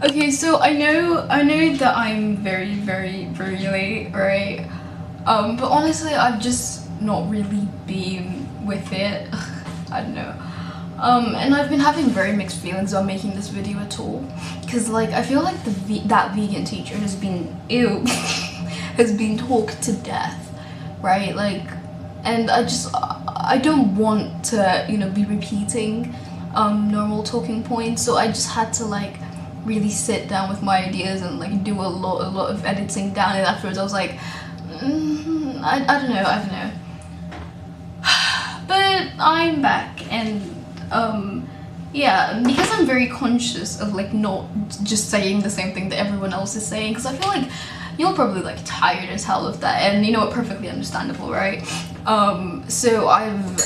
Okay, so I know that I'm very late, right? But honestly, I've just not really been with it. I don't know. And I've been having very mixed feelings on making this video at all, because like I feel like that vegan teacher has been has been talked to death, right? Like, and I don't want to, you know, be repeating normal talking points, so I just had to like really sit down with my ideas and like do a lot of editing down, and afterwards I was like, I don't know. But I'm back, and yeah, because I'm very conscious of like not just saying the same thing that everyone else is saying, because I feel like you're probably like tired as hell of that, and you know what, perfectly understandable, right? So I've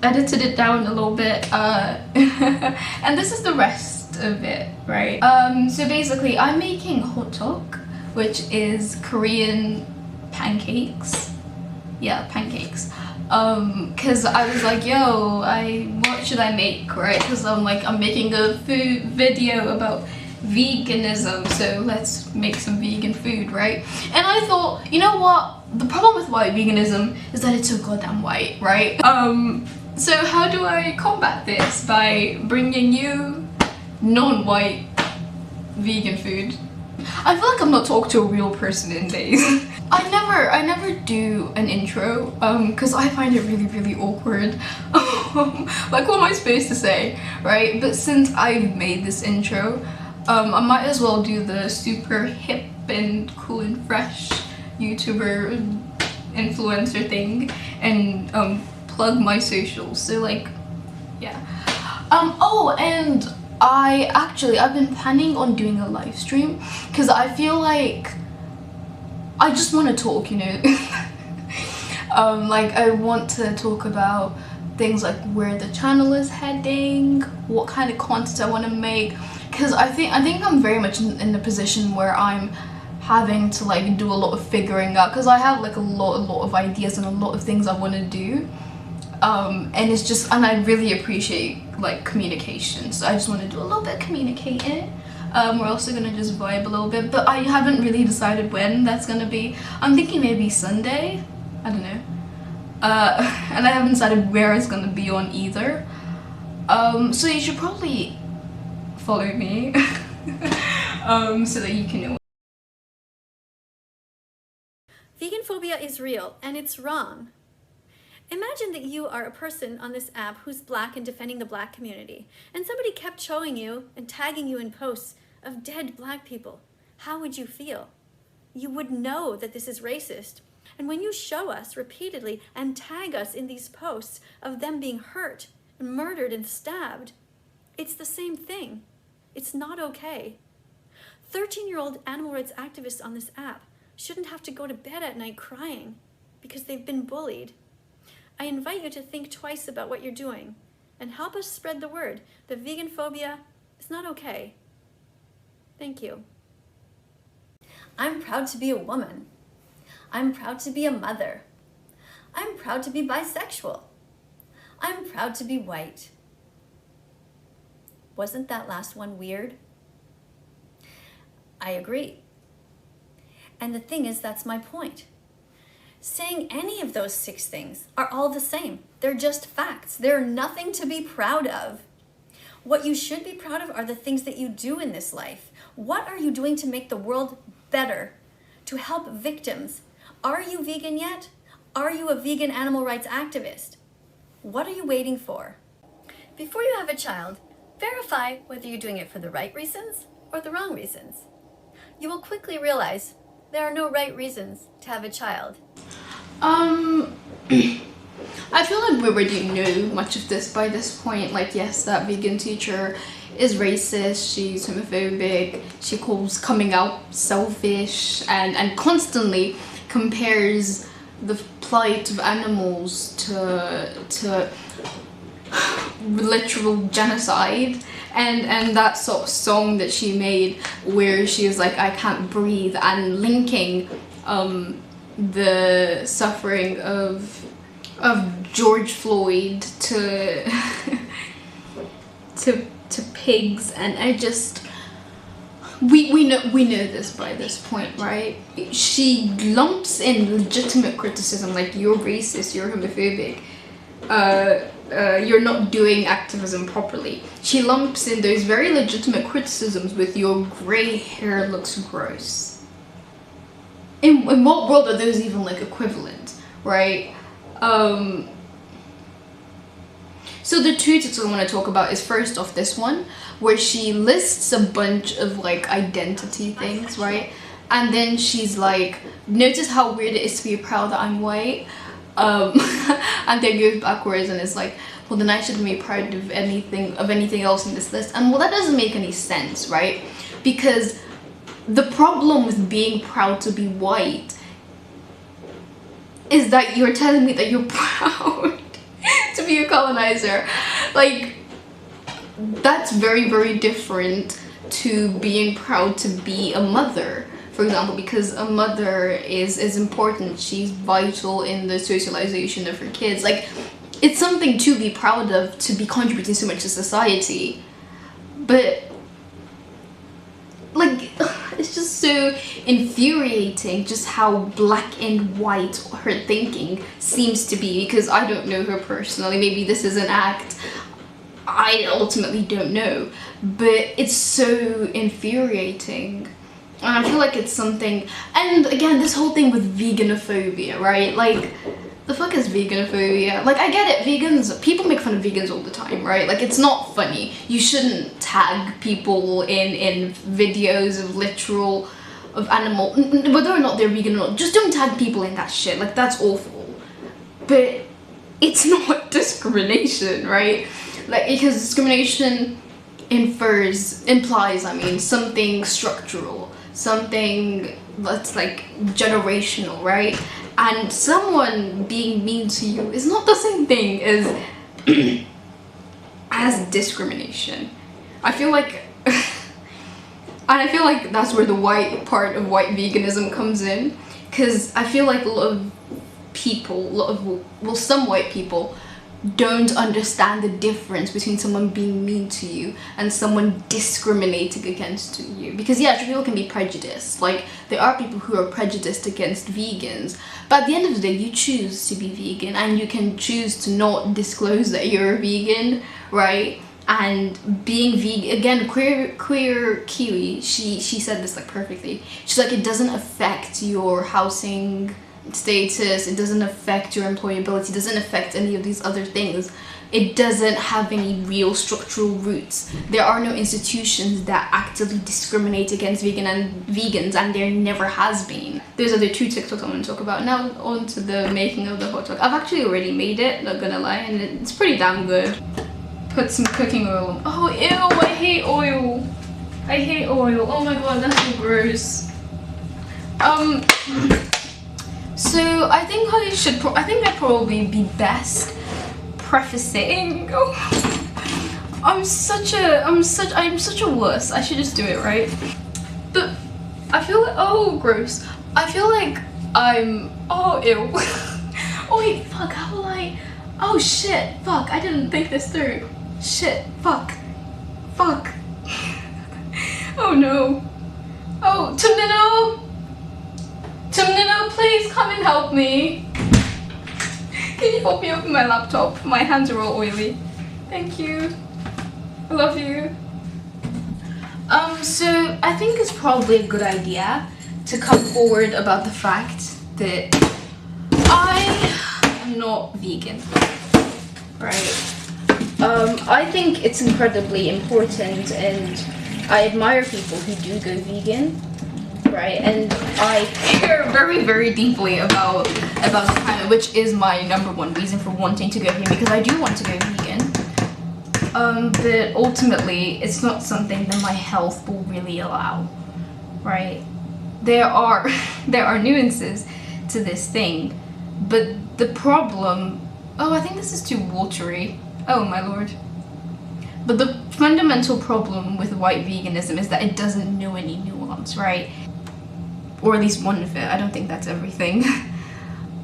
edited it down a little bit, and this is the rest of it, right? So basically I'm making hot tok, which is Korean pancakes. Yeah, pancakes. Cause I was like, yo, what should I make, right? Cause I'm making a food video about veganism, so let's make some vegan food, right? And I thought, you know what? The problem with white veganism is that it's so goddamn white, right? So how do I combat this? By bringing you non-white vegan food. I feel like I'm not talking to a real person in days. I never do an intro, because I find it really awkward. Like, what am I supposed to say, right? But since I've made this intro, I might as well do the super hip and cool and fresh YouTuber influencer thing and plug my socials. So like, yeah. Oh, and I've been planning on doing a live stream, because I feel like I just want to talk, you know. Like, I want to talk about things like where the channel is heading, what kind of content I want to make, because I think I'm very much in the position where I'm having to like do a lot of figuring out, because I have like a lot of ideas and a lot of things I want to do. And it's just, and I really appreciate like communication, so I just want to do a little bit of communicating. We're also gonna just vibe a little bit, but I haven't really decided when that's gonna be. I'm thinking maybe Sunday, I don't know. And I haven't decided where it's gonna be on either. So you should probably follow me so that you can know. Vegan phobia is real, and it's wrong. Imagine that you are a person on this app who's Black and defending the Black community, and somebody kept showing you and tagging you in posts of dead Black people. How would you feel? You would know that this is racist. And when you show us repeatedly and tag us in these posts of them being hurt, and murdered, and stabbed, it's the same thing. It's not okay. 13-year-old animal rights activists on this app shouldn't have to go to bed at night crying because they've been bullied. I invite you to think twice about what you're doing and help us spread the word that vegan phobia is not okay. Thank you. I'm proud to be a woman. I'm proud to be a mother. I'm proud to be bisexual. I'm proud to be white. Wasn't that last one weird? I agree. And the thing is, that's my point. Saying any of those 6 things are all the same. They're just facts. They're nothing to be proud of. What you should be proud of are the things that you do in this life. What are you doing to make the world better? To help victims? Are you vegan yet? Are you a vegan animal rights activist? What are you waiting for? Before you have a child, verify whether you're doing it for the right reasons or the wrong reasons. You will quickly realize there are no right reasons to have a child. I feel like we already know much of this by this point. Like, yes, that vegan teacher is racist, she's homophobic, she calls coming out selfish, and constantly compares the plight of animals to literal genocide. And that sort of song that she made where she was like, I can't breathe, and linking the suffering of George Floyd to pigs, and I just, we know this by this point, right? She lumps in legitimate criticism like you're racist, you're homophobic, you're not doing activism properly. She lumps in those very legitimate criticisms with your grey hair looks gross. In what world are those even like equivalent, right? So the two TikToks I want to talk about is first off this one, where she lists a bunch of like identity things, right? And then she's like, notice how weird it is to be proud that I'm white. And then goes backwards and it's like, well then I shouldn't be proud of anything else in this list. And well, that doesn't make any sense, right? Because the problem with being proud to be white is that you're telling me that you're proud to be a colonizer. Like, that's very, very different to being proud to be a mother, for example, because a mother is important. She's vital in the socialization of her kids. Like, it's something to be proud of, to be contributing so much to society. But like, it's just so infuriating just how black and white her thinking seems to be, because I don't know her personally. Maybe this is an act, I ultimately don't know, but it's so infuriating. And I feel like it's something, and again, this whole thing with veganophobia, right? Like, the fuck is veganophobia? Like, I get it, vegans, people make fun of vegans all the time, right? Like, it's not funny. You shouldn't tag people in videos of animal, whether or not they're vegan or not, just don't tag people in that shit. Like, that's awful. But it's not discrimination, right? Like, because discrimination implies, something structural, something that's like generational, right? And someone being mean to you is not the same thing as as discrimination. I feel like and I feel like that's where the white part of white veganism comes in, because I feel like a lot of people, some white people don't understand the difference between someone being mean to you and someone discriminating against you. Because yeah, people can be prejudiced. Like, there are people who are prejudiced against vegans, but at the end of the day, you choose to be vegan, and you can choose to not disclose that you're a vegan, right? And being vegan, again, queer Kiwi, she said this like perfectly. She's like, it doesn't affect your housing status, it doesn't affect your employability, it doesn't affect any of these other things. It doesn't have any real structural roots. There are no institutions that actively discriminate against vegans, and there never has been. Those are the two TikToks I'm going to talk about. Now on to the making of the hot dog. I've actually already made it, not gonna lie, and it's pretty damn good. Put some cooking oil on. Oh ew, I hate oil. I hate oil. Oh my god, that's so gross. So I think I'd probably be best prefacing. Oh, I'm such a wuss. I should just do it, right? But I feel like, oh gross. I feel like I'm, oh ew. Oh wait, fuck, how will I, oh shit, fuck, I didn't think this through. Shit, fuck. Oh no. Oh, Tumnino, please come and help me. Can you help me open my laptop? My hands are all oily. Thank you. I love you. So I think it's probably a good idea to come forward about the fact that I am not vegan, right? I think it's incredibly important, and I admire people who do go vegan, right? And I care very, very deeply about the climate, which is my #1 reason for wanting to go vegan, because I do want to go vegan. But ultimately, it's not something that my health will really allow, right? There are nuances to this thing, but the problem, oh, I think this is too watery. Oh my lord. But the fundamental problem with white veganism is that it doesn't know any nuance, right? Or at least one of it. I don't think that's everything.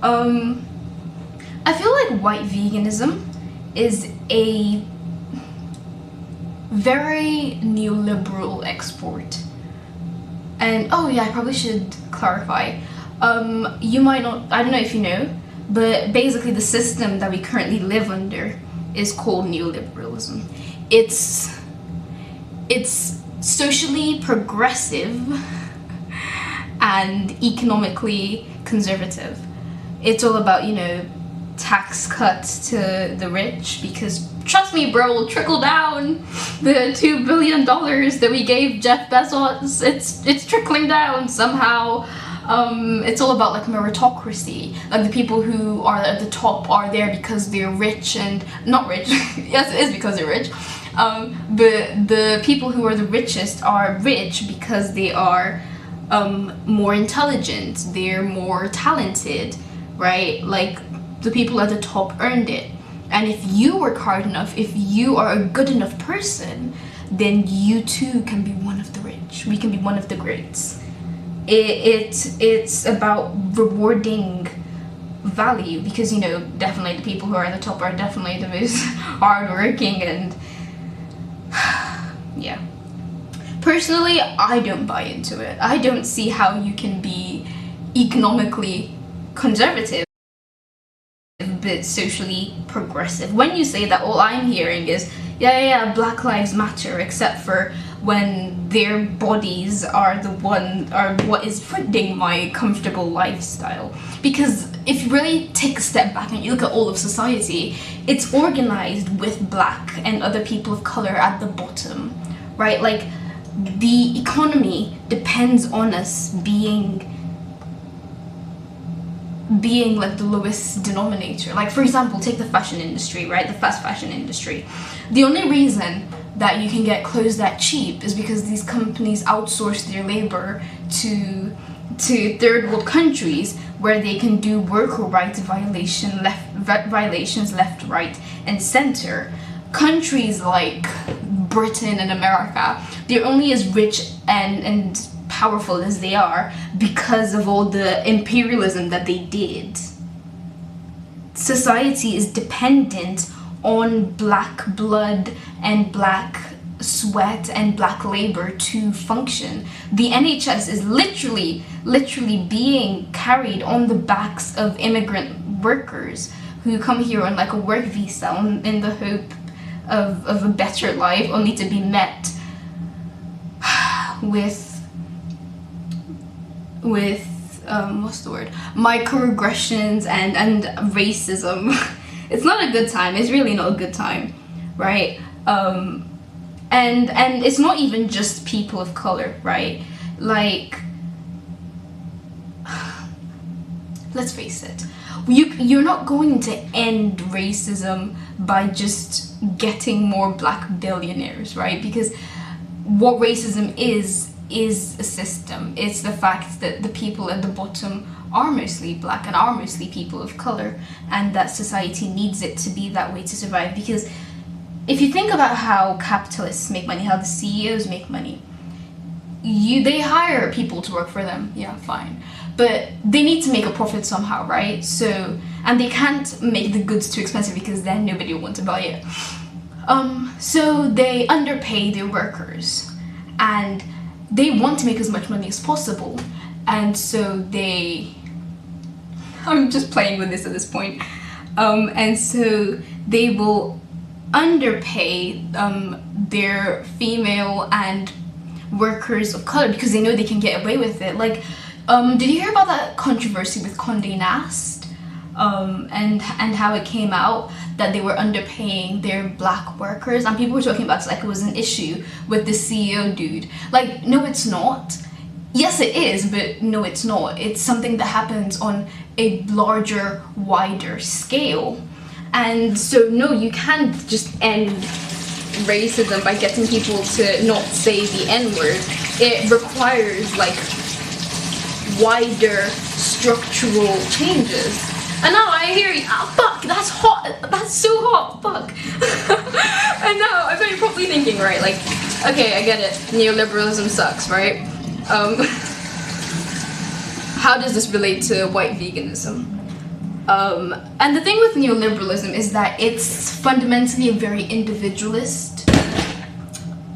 I feel like white veganism is a very neoliberal export, And oh yeah, I probably should clarify. You might not, I don't know if you know, but basically the system that we currently live under is called neoliberalism. It's socially progressive and economically conservative. It's all about, you know, tax cuts to the rich, because trust me bro, will trickle down. The $2 billion that we gave Jeff Bezos, it's trickling down somehow. It's all about like meritocracy. Like the people who are at the top are there because they're rich and not rich. Yes, it is because they're rich. But the people who are the richest are rich because they are more intelligent, they're more talented, right? Like the people at the top earned it. And if you work hard enough, if you are a good enough person, then you too can be one of the rich. We can be one of the greats. It's about rewarding value, because, you know, definitely the people who are at the top are definitely the most hardworking, and yeah. Personally, I don't buy into it. I don't see how you can be economically conservative but socially progressive. When you say that, all I'm hearing is yeah, Black Lives Matter, except for when their bodies are what is funding my comfortable lifestyle. Because if you really take a step back and you look at all of society, it's organized with black and other people of color at the bottom, right? Like the economy depends on us being like the lowest denominator. Like for example, take the fashion industry, right? The fast fashion industry. The only reason that you can get clothes that cheap is because these companies outsource their labor to third world countries, where they can do worker rights violations left, right, and center. Countries like Britain and America, they're only as rich and powerful as they are because of all the imperialism that they did. Society is dependent on black blood and black sweat and black labor to function. The NHS is literally being carried on the backs of immigrant workers who come here on like a work visa in the hope of a better life, only to be met with what's the word, microaggressions and racism. It's not a good time. It's really not a good time, right? And it's not even just people of color, right? Like, let's face it, you're not going to end racism by just getting more black billionaires, right? Because what racism is a system. It's the fact that the people at the bottom are mostly black and are mostly people of color, and that society needs it to be that way to survive. Because if you think about how capitalists make money, how the CEOs make money, they hire people to work for them, yeah, fine, but they need to make a profit somehow, right? So, and they can't make the goods too expensive because then nobody will want to buy it. So they underpay their workers, and they want to make as much money as possible, and so I'm just playing with this at this point, and so they will underpay their female and workers of color because they know they can get away with it. Like, did you hear about that controversy with Condé Nast, and how it came out that they were underpaying their black workers, and people were talking about it like it was an issue with the CEO dude. Like, no, it's not. Yes, it is, but no, it's not. It's something that happens on a larger, wider scale. And so, no, you can't just end racism by getting people to not say the N-word. It requires, like, wider structural changes. And now I hear you, oh, fuck, that's hot, that's so hot, fuck. And now I bet you're probably thinking, right, like, okay, I get it, neoliberalism sucks, right? How does this relate to white veganism? And the thing with neoliberalism is that it's fundamentally a very individualist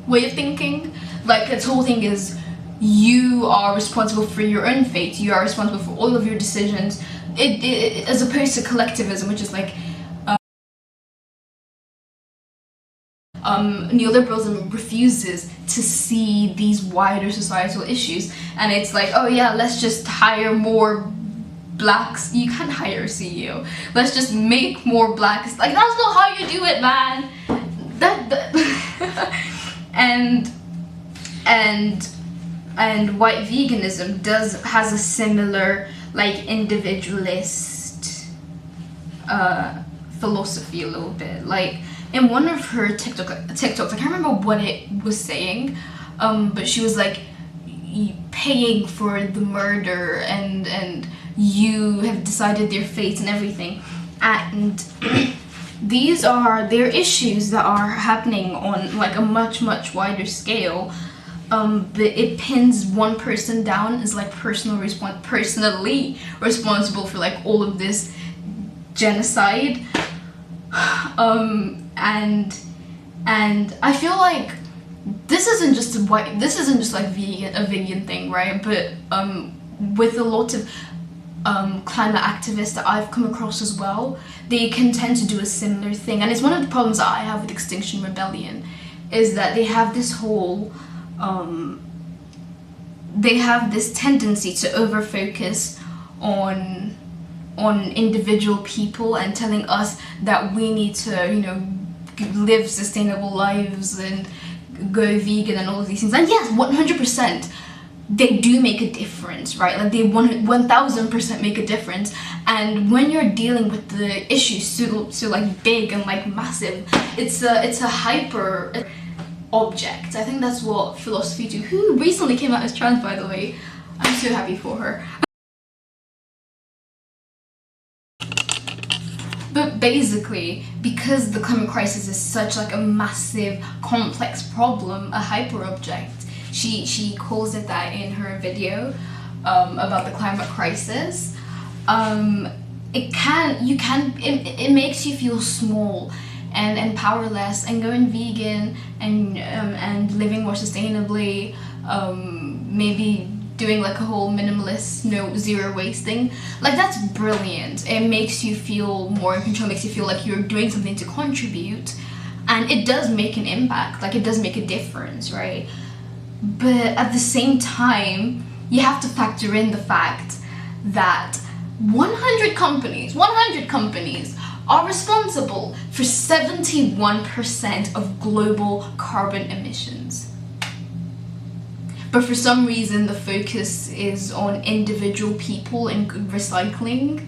way of thinking. Like, its whole thing is you are responsible for your own fate, you are responsible for all of your decisions, as opposed to collectivism, which is like neoliberalism refuses to see these wider societal issues, and it's like, oh yeah, let's just hire more blacks. You can't hire a CEO. Let's just make more blacks. Like, that's not how you do it, man. And white veganism has a similar like individualist philosophy a little bit. Like in one of her TikToks, I can't remember what it was saying, but she was like, paying for the murder and you have decided their fate and everything, and they're issues that are happening on like a much wider scale, but it pins one person down as like personally responsible for like all of this genocide, and I feel like this isn't just like a vegan thing, right? But with a lot of climate activists that I've come across as well, they can tend to do a similar thing. And it's one of the problems that I have with Extinction Rebellion, is that they have this whole they have this tendency to over focus on individual people and telling us that we need to, you know, live sustainable lives and go vegan and all of these things. And yes, 100%. They do make a difference, right? Like they 1000% make a difference. And when you're dealing with the issues so like big and like massive, it's a hyper object. I think that's what philosophy do. Who recently came out as trans, by the way. I'm so happy for her. But basically, because the climate crisis is such like a massive, complex problem, a hyper object, she calls it that in her video about the climate crisis. It makes you feel small and powerless, and going vegan and living more sustainably, maybe doing like a whole minimalist, zero waste thing, like that's brilliant. It makes you feel more in control, makes you feel like you're doing something to contribute, and it does make an impact, like it does make a difference, right? But at the same time, you have to factor in the fact that 100 companies are responsible for 71% of global carbon emissions. But for some reason, the focus is on individual people and recycling.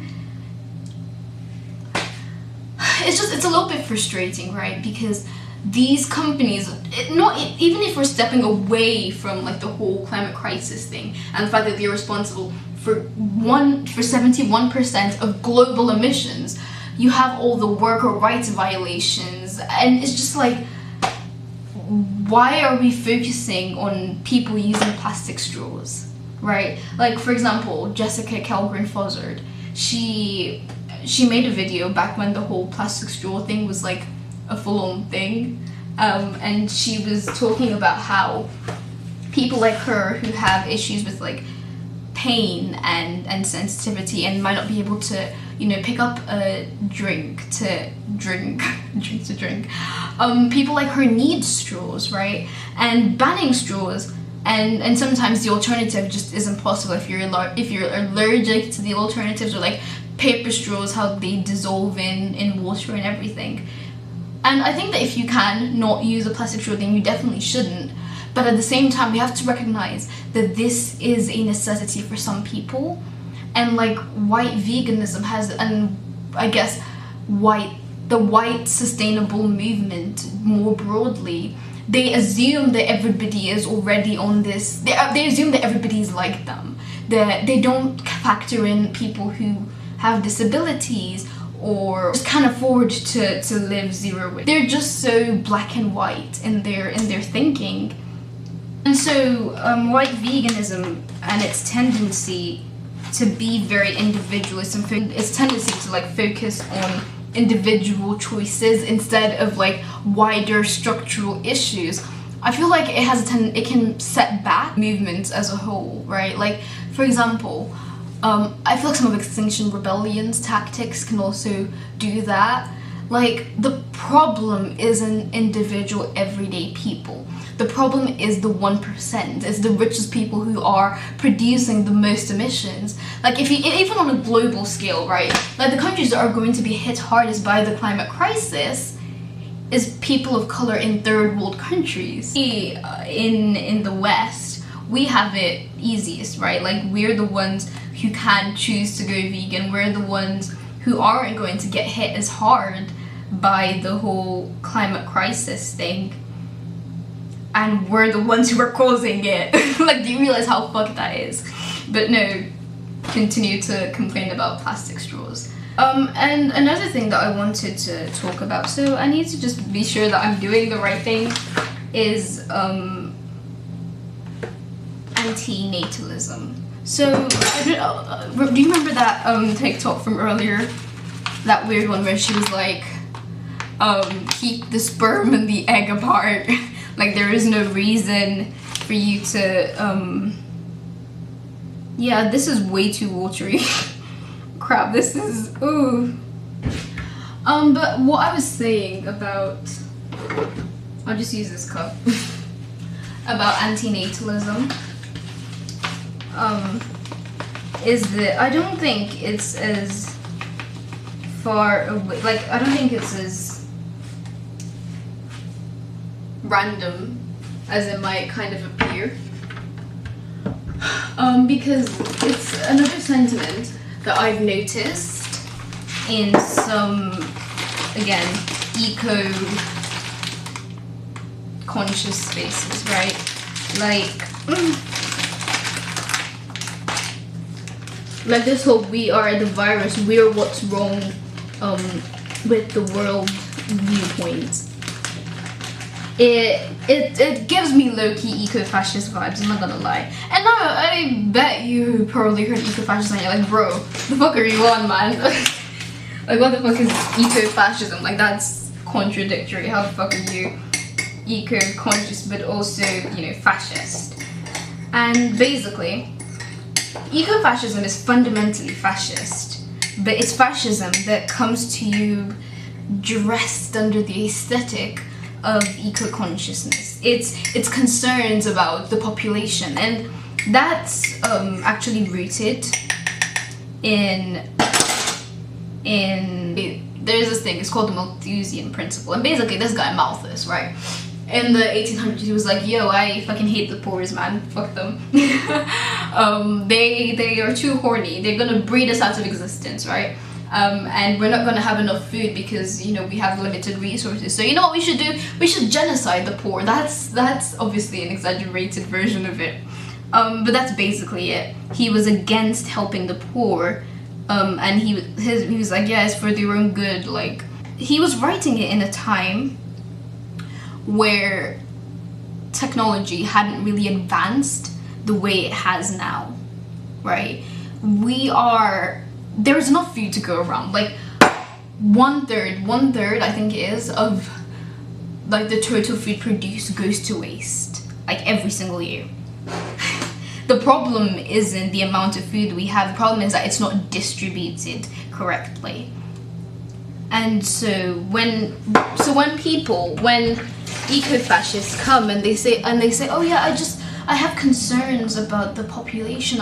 It's a little bit frustrating, right? Because these companies, even if we're stepping away from like the whole climate crisis thing and the fact that they're responsible for 71% of global emissions, you have all the worker rights violations, and it's just like, why are we focusing on people using plastic straws, right? Like, for example, Jessica Kelgren-Fozzard, she made a video back when the whole plastic straw thing was like a full-on thing, and she was talking about how people like her who have issues with like pain and sensitivity and might not be able to, you know, pick up a drink to drink, people like her need straws, right? And banning straws, and sometimes the alternative just isn't possible if you're allergic to the alternatives, or like paper straws, how they dissolve in water and everything. And I think that if you can not use a plastic straw, then you definitely shouldn't. But at the same time, we have to recognize that this is a necessity for some people. And like white veganism has, and I guess the white sustainable movement more broadly, they assume that everybody is already on this, they assume that everybody is like them. That they don't factor in people who have disabilities or just can't afford to live zero waste. They're just so black and white in their thinking. And so white veganism and its tendency to be very individualist and its tendency to like focus on individual choices instead of like wider structural issues, I feel like it can set back movements as a whole, right? Like, for example, I feel like some of Extinction Rebellion's tactics can also do that. Like, the problem isn't individual everyday people. The problem is the 1%. It's the richest people who are producing the most emissions. Like, if you, even on a global scale, right? Like, the countries that are going to be hit hardest by the climate crisis is people of color in third world countries. In the West, we have it easiest, right? Like, we're the ones who can choose to go vegan. We're the ones who aren't going to get hit as hard by the whole climate crisis thing. And we're the ones who are causing it. Like, do you realize how fucked that is? But no, continue to complain about plastic straws. And another thing that I wanted to talk about, so I need to just be sure that I'm doing the right thing, is anti-natalism. So, do you remember that TikTok from earlier? That weird one where she was like, keep the sperm and the egg apart. Like, there is no reason for you to, yeah, this is way too watery. Crap, this is, ooh. But what I was saying about, I'll just use this cup, about antinatalism, is that I don't think it's as far away, like, I don't think it's as random as it might kind of appear, because it's another sentiment that I've noticed in some, again, eco-conscious spaces, right? Like this whole "we are the virus, we're what's wrong" with the world viewpoint. It gives me low-key eco-fascist vibes, I'm not gonna lie. And now I bet you probably heard eco-fascism and you're like, bro, the fuck are you on, man? Like, what the fuck is eco-fascism? Like, that's contradictory. How the fuck are you eco-conscious but also, you know, fascist? And basically, eco-fascism is fundamentally fascist, but it's fascism that comes to you dressed under the aesthetic of eco-consciousness. It's concerns about the population, and that's actually rooted in there's this thing, it's called the Malthusian principle, and basically this guy Malthus, right, in the 1800s, he was like, yo, I fucking hate the poors, man, fuck them. They are too horny, they're gonna breed us out of existence, right? And we're not gonna have enough food because, you know, we have limited resources. So you know what we should do? We should genocide the poor. That's obviously an exaggerated version of it. But that's basically it. He was against helping the poor, and he was like, yeah, it's for their own good. Like, he was writing it in a time where technology hadn't really advanced the way it has now, right? There's enough food to go around. Like, one third I think it is of like the total food produced goes to waste, like, every single year. The problem isn't the amount of food we have, the problem is that it's not distributed correctly. And so when eco-fascists come and they say, oh yeah, I have concerns about the population,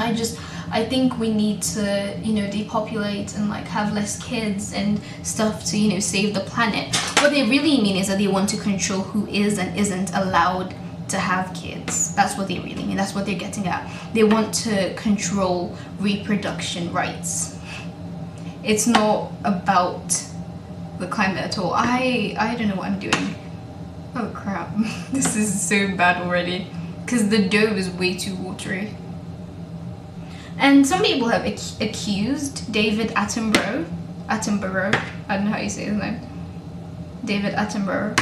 I think we need to, you know, depopulate and like have less kids and stuff to, you know, save the planet. What they really mean is that they want to control who is and isn't allowed to have kids. That's what they really mean. That's what they're getting at. They want to control reproduction rights. It's not about the climate at all. I don't know what I'm doing. Oh crap. This is so bad already. Because the dough is way too watery. And some people have accused David Attenborough, I don't know how you say his name, David Attenborough,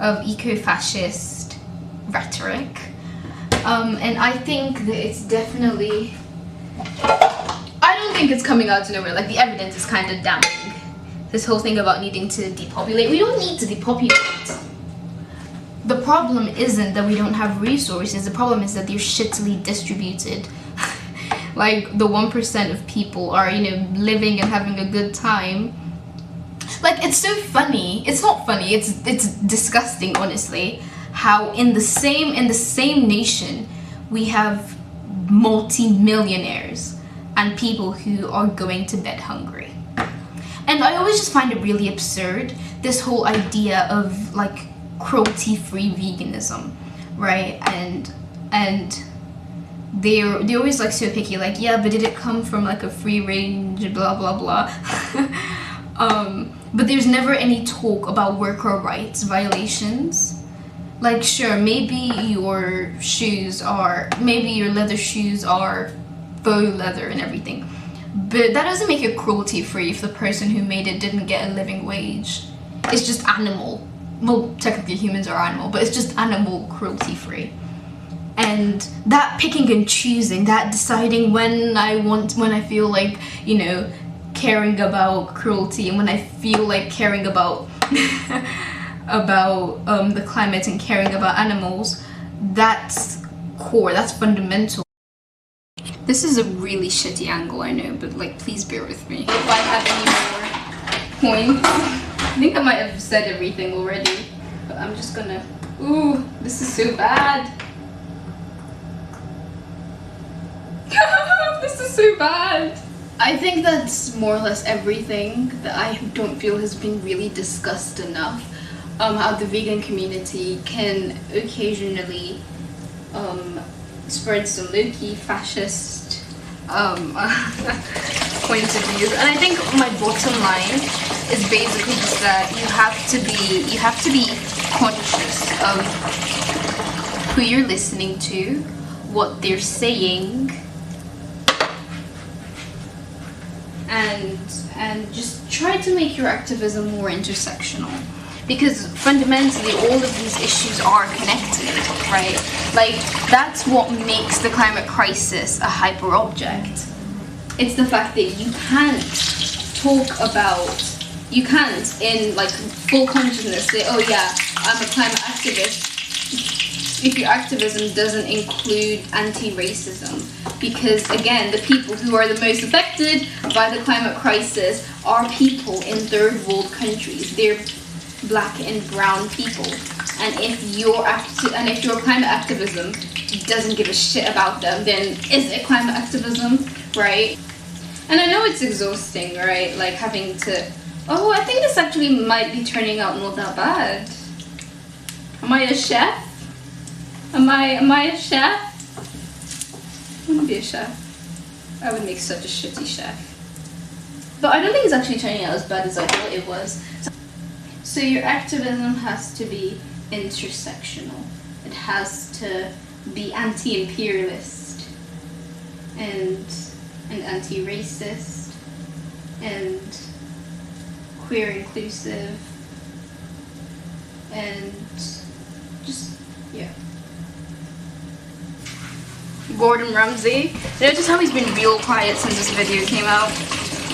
of eco-fascist rhetoric, and I think that it's definitely, I don't think it's coming out of nowhere. Like, the evidence is kind of damning this whole thing about needing to depopulate. We don't need to depopulate. The problem isn't that we don't have resources. The problem is that they're shittily distributed. Like the 1% of people are, you know, living and having a good time. Like, it's so funny. It's not funny. It's disgusting, honestly. How in the same nation we have multi-millionaires and people who are going to bed hungry. And I always just find it really absurd, this whole idea of like cruelty-free veganism, right? And they're always like so picky, like, yeah, but did it come from like a free range, blah blah blah. But there's never any talk about worker rights violations. Like, sure, maybe your leather shoes are faux leather and everything, but that doesn't make it cruelty free if the person who made it didn't get a living wage. It's just animal. Well, technically humans are animal, but it's just animal cruelty free. And that picking and choosing, that deciding when I feel like, you know, caring about cruelty, and when I feel like caring about the climate and caring about animals, that's core, that's fundamental. This is a really shitty angle, I know, but like, please bear with me. If I have any more points, I think I might have said everything already, but I'm just gonna, ooh, this is so bad. This is so bad. I think that's more or less everything that I don't feel has been really discussed enough. How the vegan community can occasionally spread some low-key fascist points of view. And I think my bottom line is basically just that you have to be conscious of who you're listening to, what they're saying, and just try to make your activism more intersectional, because fundamentally all of these issues are connected, right? Like, that's what makes the climate crisis a hyper object. It's the fact that you can't in like full consciousness say, oh yeah, I'm a climate activist, if your activism doesn't include anti-racism. Because again, the people who are the most affected by the climate crisis are people in third world countries. They're black and brown people. And if your climate activism doesn't give a shit about them, then is it climate activism, right? And I know it's exhausting, right? Like having to, oh, I think this actually might be turning out not that bad. Am I a chef? Am I a chef? I want to be a chef. I would make such a shitty chef. But I don't think it's actually turning out as bad as I thought it was. So your activism has to be intersectional. It has to be anti-imperialist and anti-racist and queer inclusive and just, yeah. Gordon Ramsay. Notice how he's been real quiet since this video came out.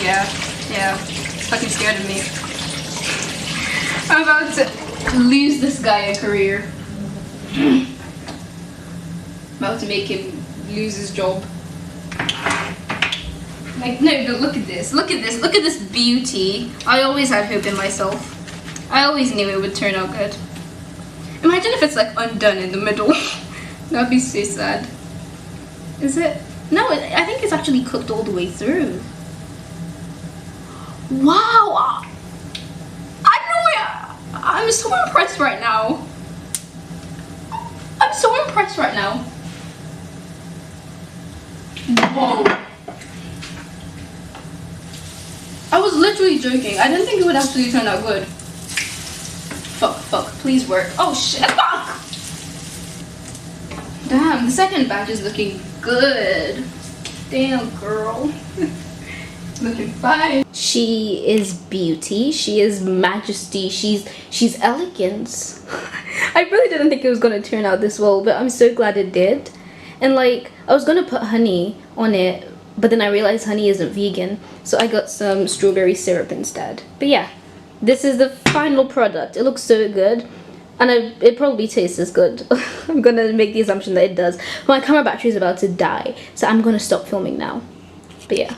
Yeah. He's fucking scared of me. I'm about to lose this guy a career. About to make him lose his job. Like, no, but look at this. Look at this beauty. I always had hope in myself. I always knew it would turn out good. Imagine if it's like undone in the middle. That'd be so sad. Is it? No, I think it's actually cooked all the way through. Wow! I'm so impressed right now. I'm so impressed right now. Whoa. I was literally joking. I didn't think it would actually turn out good. Fuck, please work. Oh shit, fuck! Damn, the second batch is looking good. Damn, girl. Looking fine. She is beauty. She is majesty. She's elegance. I really didn't think it was gonna turn out this well, but I'm so glad it did. And like, I was gonna put honey on it, but then I realized honey isn't vegan, so I got some strawberry syrup instead. But yeah, this is the final product. It looks so good, and it probably tastes as good. I'm gonna make the assumption that it does. My camera battery is about to die, so I'm gonna stop filming now. But yeah.